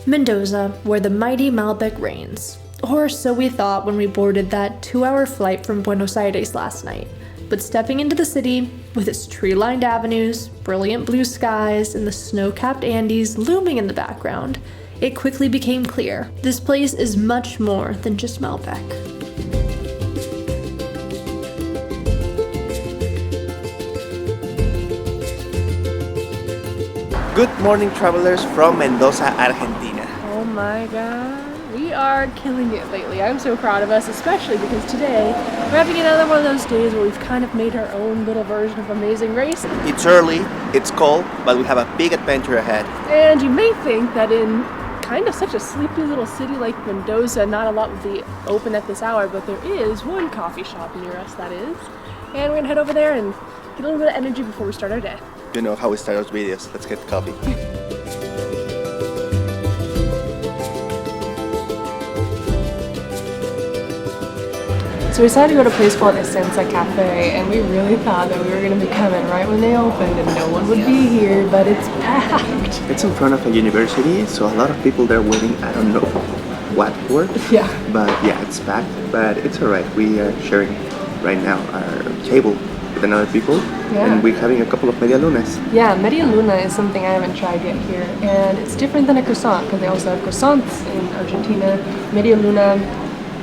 Mendoza, where the mighty Malbec reigns. Or so we thought when we boarded that 2-hour flight from Buenos Aires last night. But stepping into the city, with its tree-lined avenues, brilliant blue skies, and the snow-capped Andes looming in the background, it quickly became clear this place is much more than just Malbec. Good morning, travelers from Mendoza, Argentina. Oh my god, we are killing it lately. I'm so proud of us, especially because today we're having another one of those days where we've kind of made our own little version of Amazing Race. It's early, it's cold, but we have a big adventure ahead. And you may think that in kind of such a sleepy little city like Mendoza, not a lot would be open at this hour, but there is one coffee shop near us, that is. And we're gonna head over there and get a little bit of energy before we start our day. You know how we start our videos. Let's get coffee. So we decided to go to a place called Essenza Cafe, and we really thought that we were going to be coming right when they opened and no one would be here, but it's packed. It's in front of a university, so a lot of people there waiting. I don't know what for. Yeah. But yeah, it's packed, but it's alright. We are sharing right now our table with another people, and we're having a couple of media lunas. Yeah, media luna is something I haven't tried yet here, and it's different than a croissant because they also have croissants in Argentina. Media luna,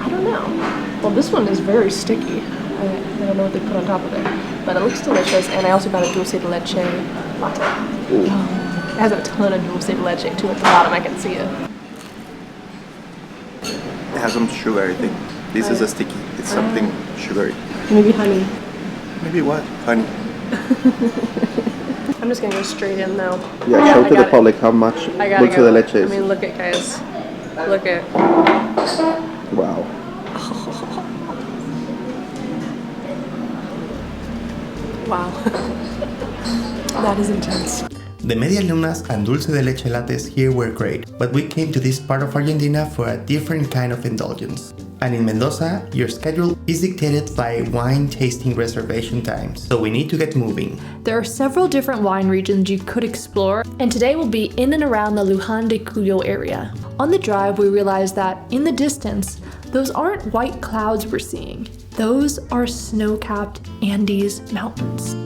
I don't know. Well, this one is very sticky. I don't know what they put on top of it, but it looks delicious. And I also got a dulce de leche latte. It has a ton of dulce de leche too at the bottom. I can see it. It has some sugar, I think. This is a sticky. It's something sugary. Maybe honey. Maybe what? Honey. I'm just gonna go straight in now. Yeah, show to the public how much dulce de leche is. I mean, look at guys. Look at. Wow. Wow. That is intense. The media lunas and dulce de leche lattes here were great, but we came to this part of Argentina for a different kind of indulgence. And in Mendoza, your schedule is dictated by wine tasting reservation times, so we need to get moving. There are several different wine regions you could explore, and today we'll be in and around the Luján de Cuyo area. On the drive, we realized that, in the distance, those aren't white clouds we're seeing. Those are snow-capped Andes mountains.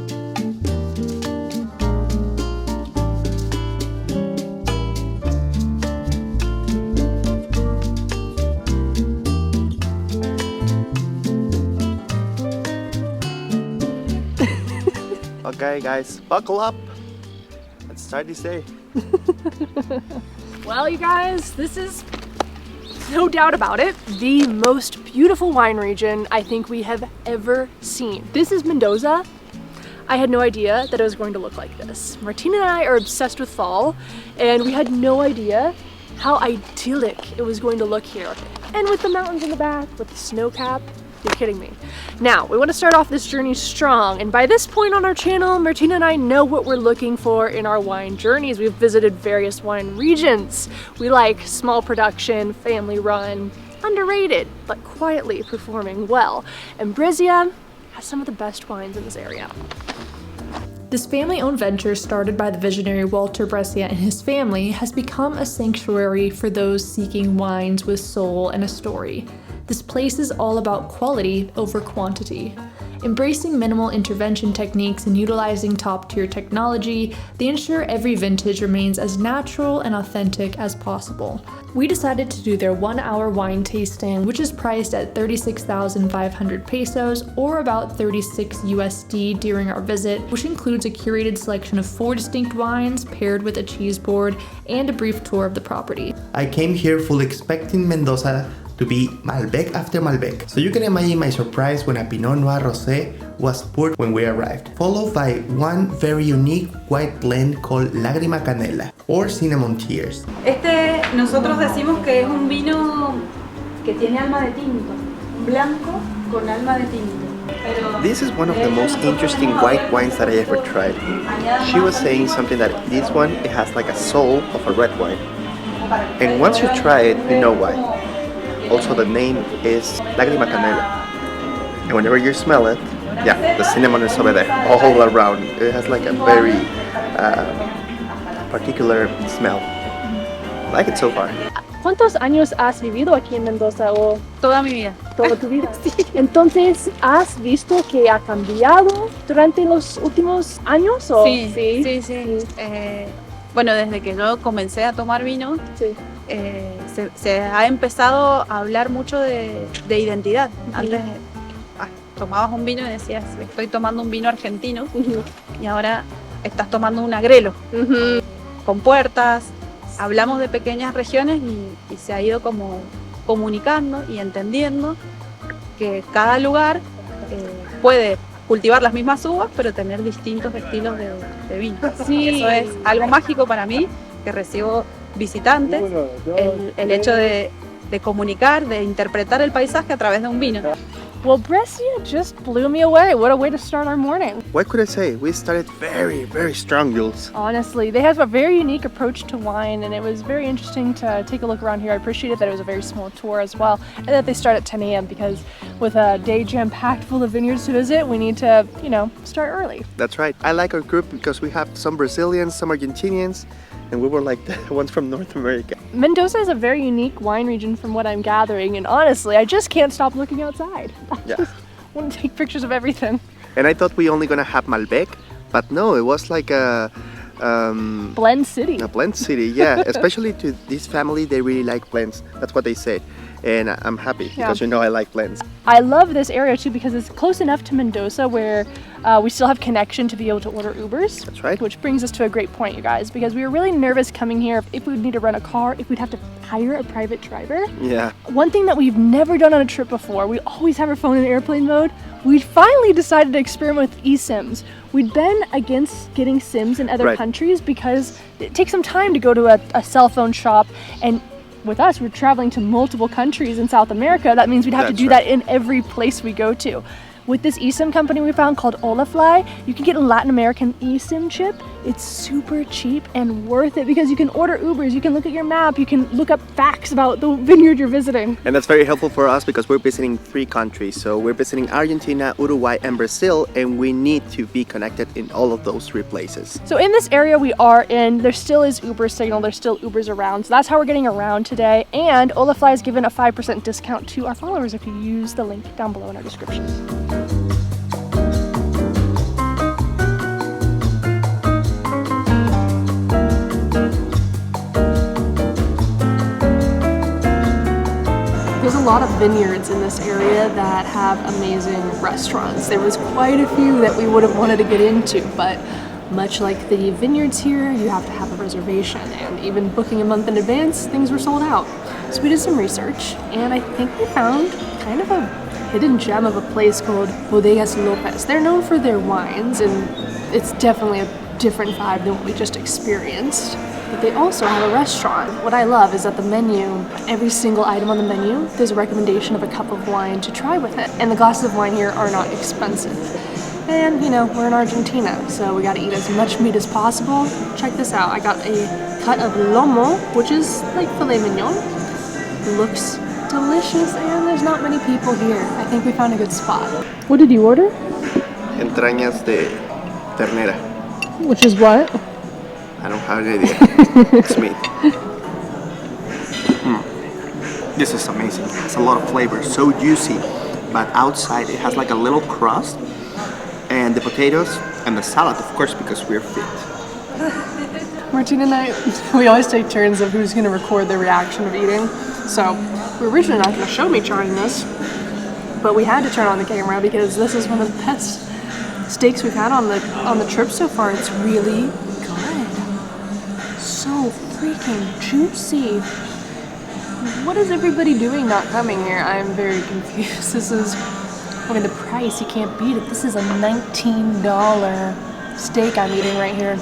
Okay guys, buckle up. Let's start this day. Well, you guys, this is no doubt about it, the most beautiful wine region I think we have ever seen. This is Mendoza. I had no idea that it was going to look like this. Martina and I are obsessed with fall, and we had no idea how idyllic it was going to look here. And with the mountains in the back, with the snow cap, you're kidding me. Now, we want to start off this journey strong, and by this point on our channel, Martina and I know what we're looking for in our wine journeys. We've visited various wine regions. We like small production, family run, underrated, but quietly performing well. And Bressia has some of the best wines in this area. This family-owned venture started by the visionary Walter Bressia and his family has become a sanctuary for those seeking wines with soul and a story. This place is all about quality over quantity. Embracing minimal intervention techniques and utilizing top-tier technology, they ensure every vintage remains as natural and authentic as possible. We decided to do their 1-hour wine tasting, which is priced at 36,500 pesos or about 36 USD during our visit, which includes a curated selection of 4 distinct wines paired with a cheese board and a brief tour of the property. I came here full expecting Mendoza to be Malbec after Malbec. So you can imagine my surprise when a Pinot Noir Rosé was poured when we arrived, followed by one very unique white blend called Lágrima Canela or Cinnamon Tears. Nosotros decimos que es un vino que tiene alma de tinto, un blanco con alma de tinto. This is one of the most interesting white wines that I ever tried. She was saying something that this one, it has like a soul of a red wine. And once you try it, you know why. Also, the name is Lágrima Canela. And whenever you smell it, yeah, the cinnamon is over there, all around. It has like a very particular smell. Like it so far. ¿Cuántos años has vivido aquí en Mendoza o Toda mi vida. toda tu vida? Entonces, ¿has visto que ha cambiado durante los últimos años? ¿O? Sí. Bueno, desde que yo comencé a tomar vino, Sí. se ha empezado a hablar mucho de identidad. Antes tomabas un vino y decías, estoy tomando un vino argentino, y ahora estás tomando un agrelo, con puertas. Hablamos de pequeñas regiones y se ha ido como comunicando y entendiendo que cada lugar puede cultivar las mismas uvas, pero tener distintos estilos de vino. Sí. Eso es algo mágico para mí, que recibo visitantes, el hecho de comunicar, de interpretar el paisaje a través de un vino. Well, Brescia just blew me away. What a way to start our morning. What could I say? We started very, very strong, Jules. Honestly, they have a very unique approach to wine, and it was very interesting to take a look around here. I appreciated that it was a very small tour as well, and that they start at 10 a.m. because with a day jam-packed full of vineyards to visit, we need to, start early. That's right. I like our group because we have some Brazilians, some Argentinians, and we were like the ones from North America. Mendoza is a very unique wine region from what I'm gathering, and honestly, I just can't stop looking outside. I just want to take pictures of everything. And I thought we only gonna have Malbec, but no, it was like a Blend city. a blend city, yeah. Especially to this family, they really like blends. That's what they said. And I'm happy because I like blends. I love this area too because it's close enough to Mendoza where we still have connection to be able to order Ubers. That's right. Which brings us to a great point, you guys, because we were really nervous coming here if we would need to rent a car, if we'd have to hire a private driver. Yeah. One thing that we've never done on a trip before, we always have our phone in airplane mode. We finally decided to experiment with eSIMs. We'd been against getting SIMs in other countries because it takes some time to go to a cell phone shop, and with us, we're traveling to multiple countries in South America. That means we'd have to do that in every place we go to. With this eSIM company we found called Olafly, you can get a Latin American eSIM chip. It's super cheap and worth it because you can order Ubers, you can look at your map, you can look up facts about the vineyard you're visiting. And that's very helpful for us because we're visiting 3 countries. So we're visiting Argentina, Uruguay, and Brazil, and we need to be connected in all of those 3 places. So in this area we are in, there still is Uber signal, there's still Ubers around. So that's how we're getting around today. And Olafly has given a 5% discount to our followers if you use the link down below in our description. There's a lot of vineyards in this area that have amazing restaurants. There was quite a few that we would have wanted to get into, but much like the vineyards here, you have to have a reservation, and even booking a month in advance, things were sold out. So we did some research, and I think we found kind of a hidden gem of a place called Bodegas Lopez. They're known for their wines, and it's definitely a different vibe than what we just experienced. But they also have a restaurant. What I love is that the menu, every single item on the menu, there's a recommendation of a cup of wine to try with it. And the glasses of wine here are not expensive. And, we're in Argentina, so we gotta eat as much meat as possible. Check this out. I got a cut of lomo, which is like filet mignon. Looks delicious, and there's not many people here. I think we found a good spot. What did you order? Entrañas de ternera. Which is what? I don't have any idea. It's meat. This is amazing. It has a lot of flavor, so juicy. But outside it has like a little crust, and the potatoes and the salad, of course, because we're fit. Martina and I, we always take turns of who's going to record the reaction of eating. So we were originally not going to show me trying this, but we had to turn on the camera because this is one of the best steaks we've had on the trip so far. It's really good. So freaking juicy. What is everybody doing not coming here? I'm very confused. This is, the price, you can't beat it. This is a $19 steak I'm eating right here.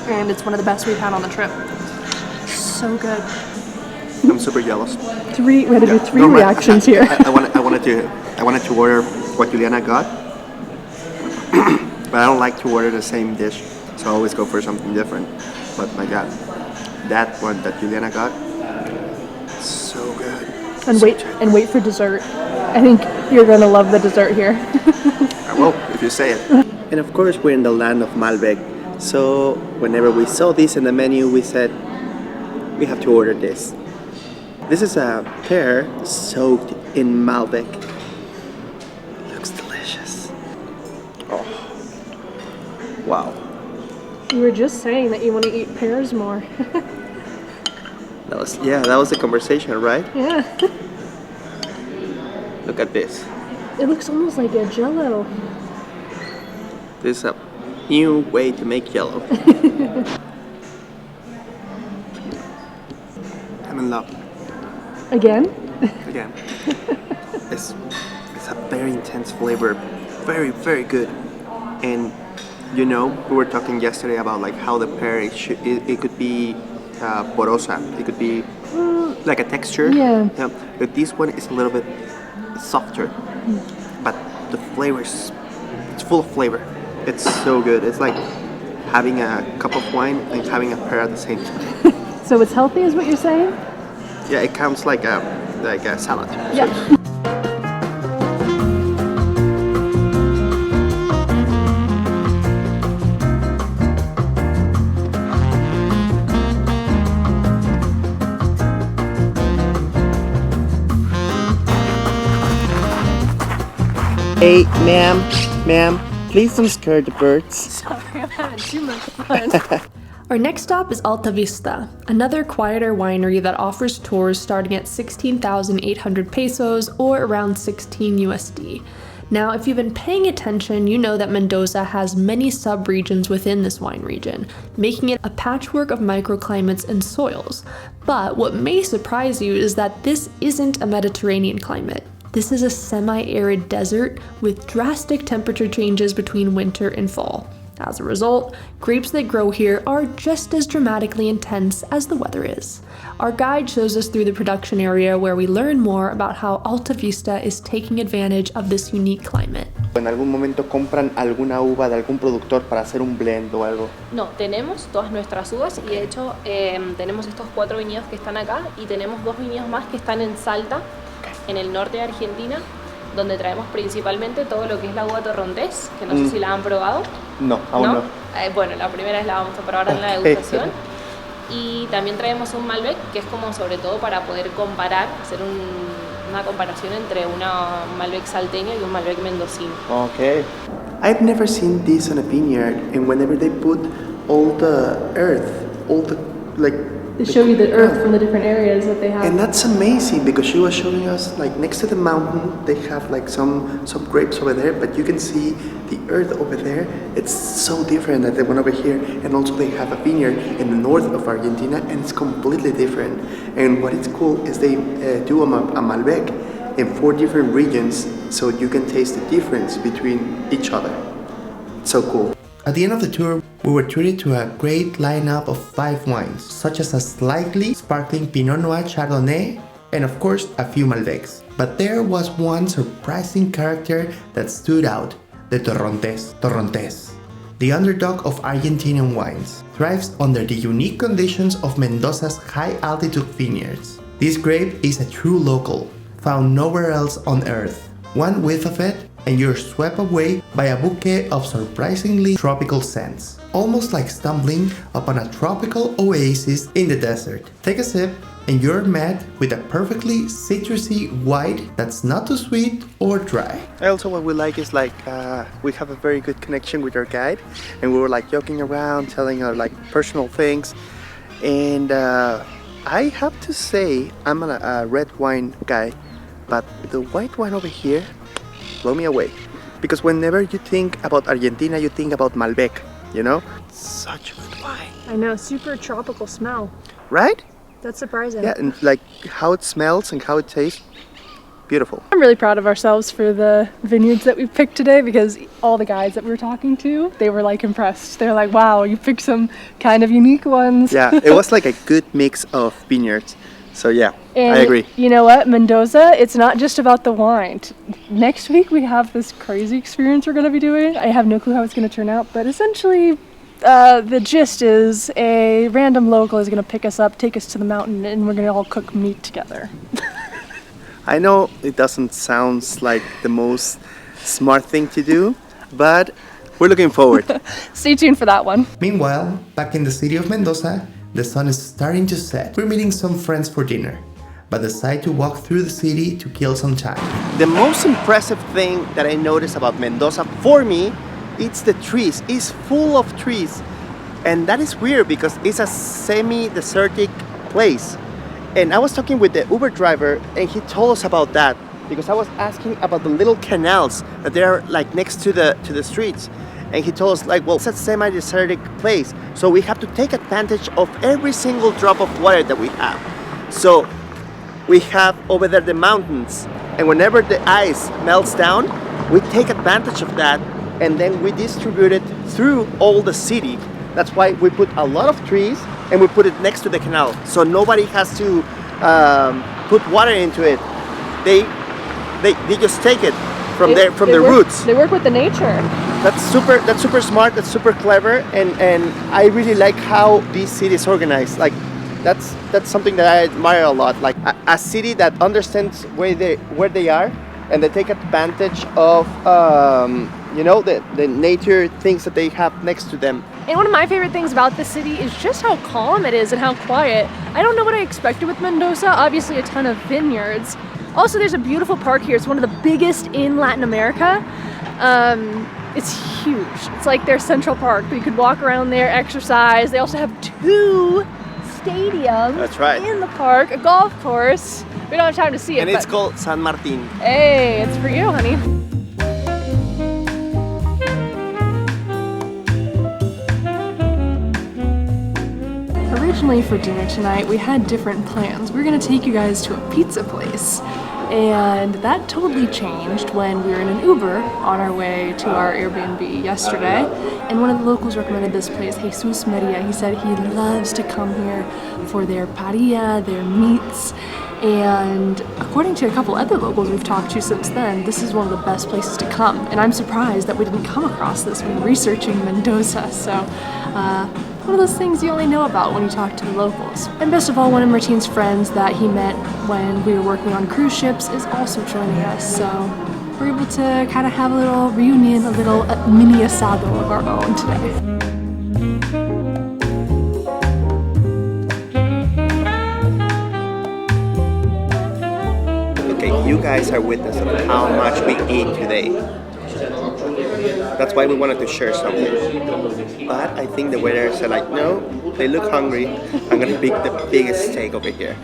And it's one of the best we've had on the trip. So good. I'm super jealous. We had to do 3 reactions here. I wanted to order what Juliana got, but I don't like to order the same dish, so I always go for something different. But my God, that one that Juliana got, so good. And wait for dessert. I think you're gonna love the dessert here. I will, if you say it. And of course, we're in the land of Malbec. So whenever we saw this in the menu, we said, we have to order this. This is a pear soaked in Malbec. Looks delicious. Oh, wow. You were just saying that you want to eat pears more. That was the conversation, right? Yeah. Look at this. It looks almost like a jello. This is a new way to make yellow. I'm in love. Again? Again. It's a very intense flavor. Very, very good. And you know, we were talking yesterday about like how the pear it could be porosa. It could be like a texture. Yeah. But this one is a little bit softer. But the flavor it's full of flavor. It's so good. It's like having a cup of wine and having a pear at the same time. So it's healthy is what you're saying? Yeah, it counts like a salad. Yeah. Hey, ma'am, please don't scare the birds. Sorry, I'm having too much fun. Our next stop is Alta Vista, another quieter winery that offers tours starting at 16,800 pesos or around 16 USD. Now, if you've been paying attention, you know that Mendoza has many sub-regions within this wine region, making it a patchwork of microclimates and soils. But what may surprise you is that this isn't a Mediterranean climate. This is a semi-arid desert with drastic temperature changes between winter and fall. As a result, grapes that grow here are just as dramatically intense as the weather is. Our guide shows us through the production area where we learn more about how Alta Vista is taking advantage of this unique climate. ¿En algún momento compran alguna uva de algún productor para hacer un blend o algo? No, tenemos todas nuestras uvas y de hecho tenemos estos 4 viñedos que están acá y tenemos 2 viñedos más que están en Salta, en el norte de Argentina, donde traemos principalmente todo lo que es la uva Torrontes, que no sé si la han probado. No, aún no. Bueno, la primera vez la vamos a probar en la degustación. Y también traemos un Malbec, que es como sobre todo para poder comparar, hacer una comparación entre un Malbec salteño y un Malbec mendocino. Okay. I've never seen this on a vineyard, and whenever they put all the earth, all the like. They show you the earth from the different areas that they have. And that's amazing because she was showing us like next to the mountain they have like some grapes over there, but you can see the earth over there. It's so different than the one over here. And also they have a vineyard in the north of Argentina and it's completely different. And what is cool is they do a Malbec in 4 different regions so you can taste the difference between each other. It's so cool. At the end of the tour, we were treated to a great lineup of 5 wines, such as a slightly sparkling Pinot Noir Chardonnay, and of course a few Malbecs. But there was one surprising character that stood out, the Torrontes. Torrontes, the underdog of Argentinian wines, thrives under the unique conditions of Mendoza's high-altitude vineyards. This grape is a true local, found nowhere else on earth. One whiff of it, and you're swept away by a bouquet of surprisingly tropical scents, almost like stumbling upon a tropical oasis in the desert. Take a sip, and you're met with a perfectly citrusy white that's not too sweet or dry. Also, what we like is like we have a very good connection with our guide, and we were like joking around, telling our like personal things, and I have to say I'm a red wine guy, but the white wine over here blow me away, because whenever you think about Argentina, you think about Malbec, you know? Such a good wine. I know, super tropical smell. Right? That's surprising. Yeah, and like how it smells and how it tastes, beautiful. I'm really proud of ourselves for the vineyards that we picked today because all the guys that we were talking to, they were like impressed. They're like, wow, you picked some kind of unique ones. Yeah, it was like a good mix of vineyards. So yeah, and I agree. You know what, Mendoza, it's not just about the wine. Next week we have this crazy experience we're going to be doing. I have no clue how it's going to turn out, but essentially the gist is a random local is going to pick us up, take us to the mountain, and we're going to all cook meat together. I know it doesn't sound like the most smart thing to do, but we're looking forward. Stay tuned for that one. Meanwhile, back in the city of Mendoza, The sun is starting to set. We're meeting some friends for dinner, but decide to walk through the city to kill some time. The most impressive thing that I noticed about Mendoza for me, it's the trees. It's full of trees. And that is weird because it's a semi-desertic place. And I was talking with the Uber driver and he told us about that because I was asking about the little canals that they are like next to the streets. And he told us like, well, it's a semi-desertic place. So we have to take advantage of every single drop of water that we have. So we have over there the mountains. And whenever the ice melts down, we take advantage of that and then we distribute it through all the city. That's why we put a lot of trees and we put it next to the canal. So nobody has to put water into it. They just take it from the roots. They work with the nature. That's super smart, that's super clever, and I really like how this city is organized. Like that's something that I admire a lot. Like a city that understands where they are and they take advantage of you know, the nature things that they have next to them. And one of my favorite things about this city is just how calm it is and how quiet. I don't know what I expected with Mendoza. Obviously a ton of vineyards. Also, there's a beautiful park here. It's one of the biggest in Latin America. It's huge. It's like their Central Park. You could walk around there, exercise. They also have 2 stadiums. That's right. In the park, a golf course. We don't have time to see it. And it's called San Martin. Hey, it's for you, honey. Originally for dinner tonight, we had different plans. We were gonna take you guys to a pizza place. And that totally changed when we were in an Uber on our way to our Airbnb yesterday. And one of the locals recommended this place, Jesus Maria. He said he loves to come here for their parrilla, their meats. And according to a couple other locals we've talked to since then, this is one of the best places to come. And I'm surprised that we didn't come across this when researching Mendoza. So, one of those things you only know about when you talk to the locals. And best of all, one of Martin's friends that he met when we were working on cruise ships is also joining us. So we're able to kind of have a little reunion, a little mini asado of our own today. Okay, you guys are witness of how much we eat today. That's why we wanted to share something. But I think the waiter said like, no, they look hungry. I'm gonna pick the biggest steak over here.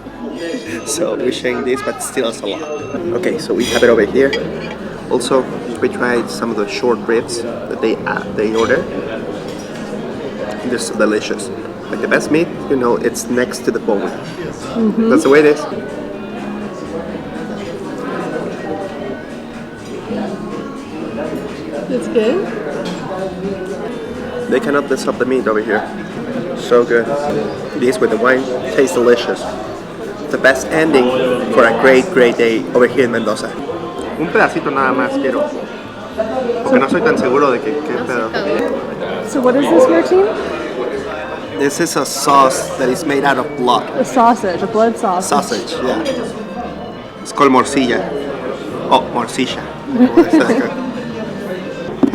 So we're sharing this, but still it's a lot. Okay, so we have it over here. Also, we tried some of the short ribs that they order. They're so delicious. Like the best meat, you know, it's next to the bone. Mm-hmm. That's the way it is. It's good. They cannot mess up the meat over here. So good. This with the wine tastes delicious. The best ending for a great day over here in Mendoza. Un pedacito nada más quiero. Porque no soy tan seguro de qué pedo. So what is this, Martin? This is a sauce that is made out of blood. A sausage, a blood sausage. Sausage, yeah. It's called morcilla. Oh, morcilla.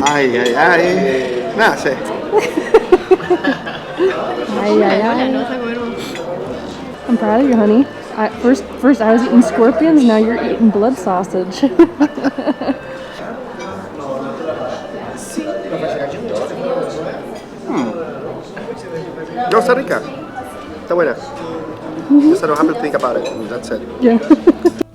Ay, ay, ay. Nada, sé. Ay, ay, ay. I'm proud of you, honey. First I was eating scorpions, now you're eating blood sausage. No, está rica. Está buena. Just I don't have to think about it. That's it. Yeah.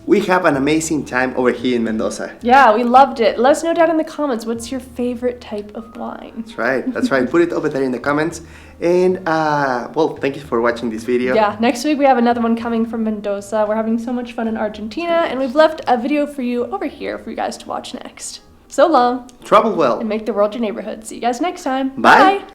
We have an amazing time over here in Mendoza. Yeah, we loved it. Let us know down in the comments, what's your favorite type of wine? That's right. Put it over there in the comments. And, well, thank you for watching this video. Yeah, next week we have another one coming from Mendoza. We're having so much fun in Argentina, and we've left a video for you over here for you guys to watch next. So long. Travel well. And make the world your neighborhood. See you guys next time. Bye.